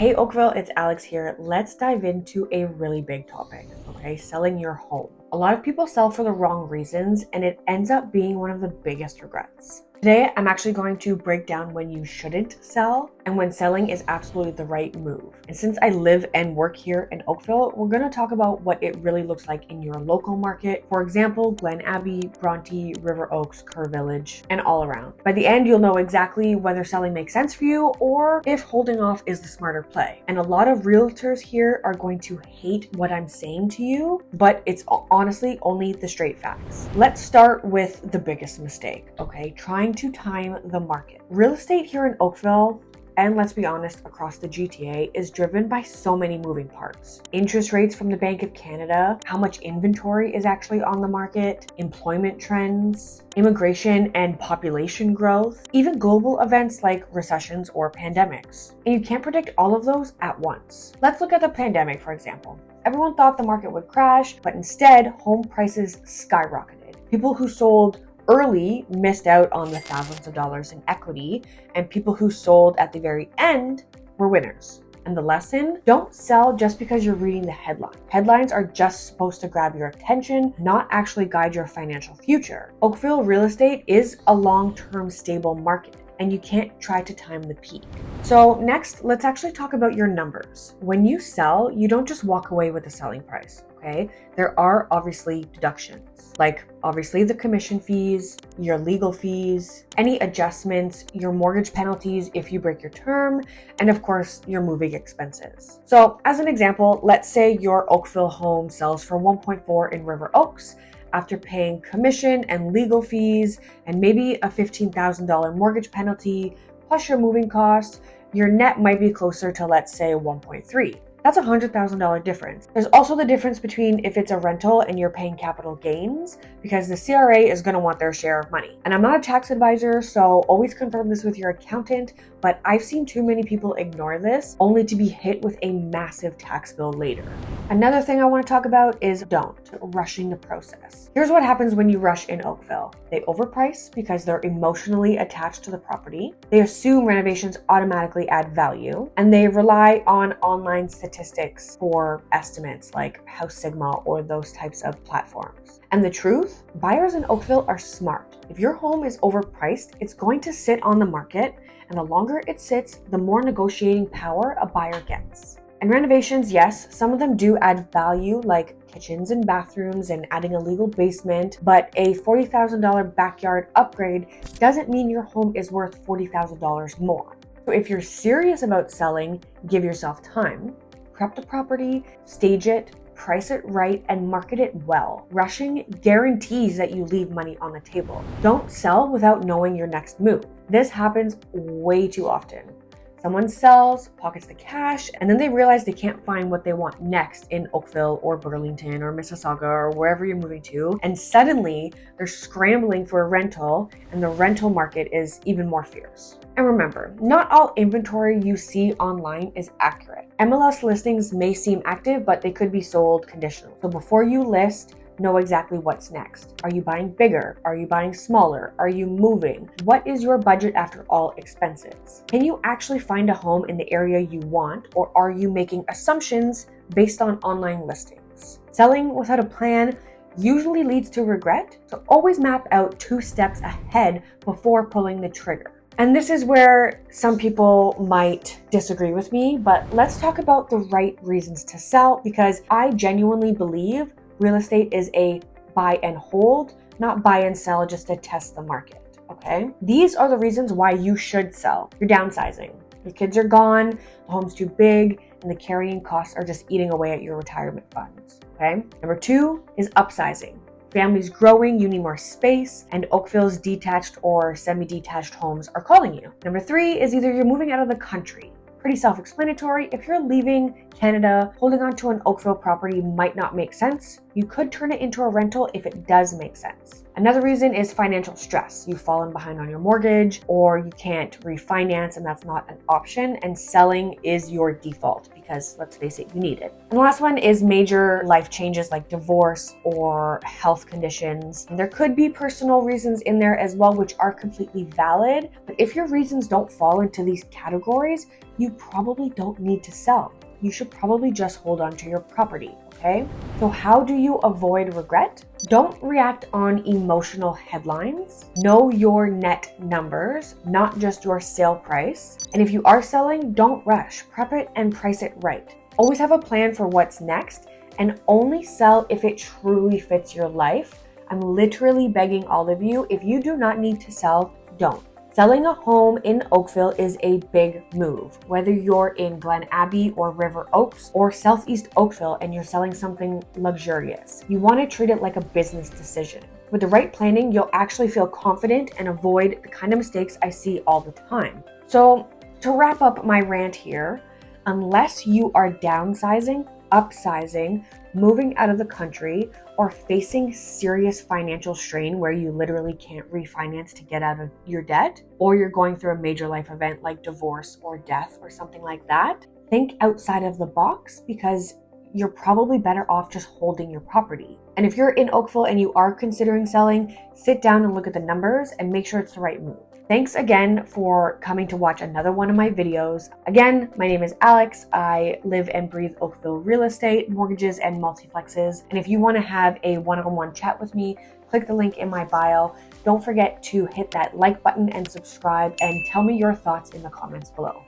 Hey Oakville, it's Alex here. Let's dive into a really big topic, okay? Selling your home. A lot of people sell for the wrong reasons and it ends up being one of the biggest regrets. Today, I'm actually going to break down when you shouldn't sell and when selling is absolutely the right move. And since I live and work here in Oakville, we're going to talk about what it really looks like in your local market. For example, Glen Abbey, Bronte, River Oaks, Kerr Village, and all around. By the end, you'll know exactly whether selling makes sense for you or if holding off is the smarter play. And a lot of realtors here are going to hate what I'm saying to you, but it's honestly only the straight facts. Let's start with the biggest mistake, okay? Trying to time the market. Real estate here in Oakville, and let's be honest, across the GTA, is driven by so many moving parts. Interest rates from the Bank of Canada, how much inventory is actually on the market, employment trends, immigration and population growth, even global events like recessions or pandemics. And you can't predict all of those at once. Let's look at the pandemic, for example. Everyone thought the market would crash, but instead, home prices skyrocketed. People who sold early missed out on the thousands of dollars in equity, and people who sold at the very end were winners. And the lesson, don't sell just because you're reading the headline. Headlines are just supposed to grab your attention, not actually guide your financial future. Oakville real estate is a long-term stable market, and you can't try to time the peak. So next, let's actually talk about your numbers. When you sell, you don't just walk away with the selling price, okay? There are obviously deductions, like obviously the commission fees, your legal fees, any adjustments, your mortgage penalties if you break your term, and of course, your moving expenses. So as an example, let's say your Oakville home sells for 1.4 in River Oaks, after paying commission and legal fees and maybe a $15,000 mortgage penalty plus your moving costs, your net might be closer to, let's say, 1.3. That's a $100,000 difference. There's also the difference between if it's a rental and you're paying capital gains, because the CRA is going to want their share of money. And I'm not a tax advisor, so always confirm this with your accountant, but I've seen too many people ignore this only to be hit with a massive tax bill later. Another thing I want to talk about is don't rushing the process. Here's what happens when you rush in Oakville. They overprice because they're emotionally attached to the property. They assume renovations automatically add value, and they rely on online statistics for estimates like House Sigma or those types of platforms. And the truth, buyers in Oakville are smart. If your home is overpriced, it's going to sit on the market, and the longer it sits, the more negotiating power a buyer gets. And renovations, yes, some of them do add value, like kitchens and bathrooms and adding a legal basement, but a $40,000 backyard upgrade doesn't mean your home is worth $40,000 more. So if you're serious about selling, give yourself time, prep the property, stage it, price it right, and market it well. Rushing guarantees that you leave money on the table. Don't sell without knowing your next move. This happens way too often. Someone sells, pockets the cash, and then they realize they can't find what they want next in Oakville or Burlington or Mississauga or wherever you're moving to. And suddenly they're scrambling for a rental, and the rental market is even more fierce. And remember, not all inventory you see online is accurate. MLS listings may seem active, but they could be sold conditionally. So before you list, know exactly what's next. Are you buying bigger? Are you buying smaller? Are you moving? What is your budget after all expenses? Can you actually find a home in the area you want, or are you making assumptions based on online listings? Selling without a plan usually leads to regret, so always map out 2 steps ahead before pulling the trigger. And this is where some people might disagree with me, but let's talk about the right reasons to sell, because I genuinely believe real estate is a buy and hold, not buy and sell just to test the market, okay? These are the reasons why you should sell. You're downsizing. Your kids are gone, the home's too big, and the carrying costs are just eating away at your retirement funds, okay? Number 2 is upsizing. Family's growing, you need more space, and Oakville's detached or semi-detached homes are calling you. Number 3 is either you're moving out of the country. Pretty self-explanatory. If you're leaving Canada, holding on to an Oakville property might not make sense. You could turn it into a rental if it does make sense. Another reason is financial stress. You've fallen behind on your mortgage or you can't refinance and that's not an option, and selling is your default because, let's face it, you need it. And the last one is major life changes like divorce or health conditions. And there could be personal reasons in there as well, which are completely valid. But if your reasons don't fall into these categories, you probably don't need to sell. You should probably just hold on to your property, okay? So how do you avoid regret? Don't react on emotional headlines. Know your net numbers, not just your sale price. And if you are selling, don't rush. Prep it and price it right. Always have a plan for what's next and only sell if it truly fits your life. I'm literally begging all of you, if you do not need to sell, don't. Selling a home in Oakville is a big move. Whether you're in Glen Abbey or River Oaks or Southeast Oakville and you're selling something luxurious, you want to treat it like a business decision. With the right planning, you'll actually feel confident and avoid the kind of mistakes I see all the time. So to wrap up my rant here, unless you are downsizing, upsizing, moving out of the country, or facing serious financial strain where you literally can't refinance to get out of your debt, or you're going through a major life event like divorce or death or something like that, think outside of the box because you're probably better off just holding your property. And if you're in Oakville and you are considering selling, sit down and look at the numbers and make sure it's the right move. Thanks again for coming to watch another one of my videos. Again, my name is Alex. I live and breathe Oakville real estate, mortgages, and multiplexes. And if you want to have a one-on-one chat with me, click the link in my bio. Don't forget to hit that like button and subscribe and tell me your thoughts in the comments below.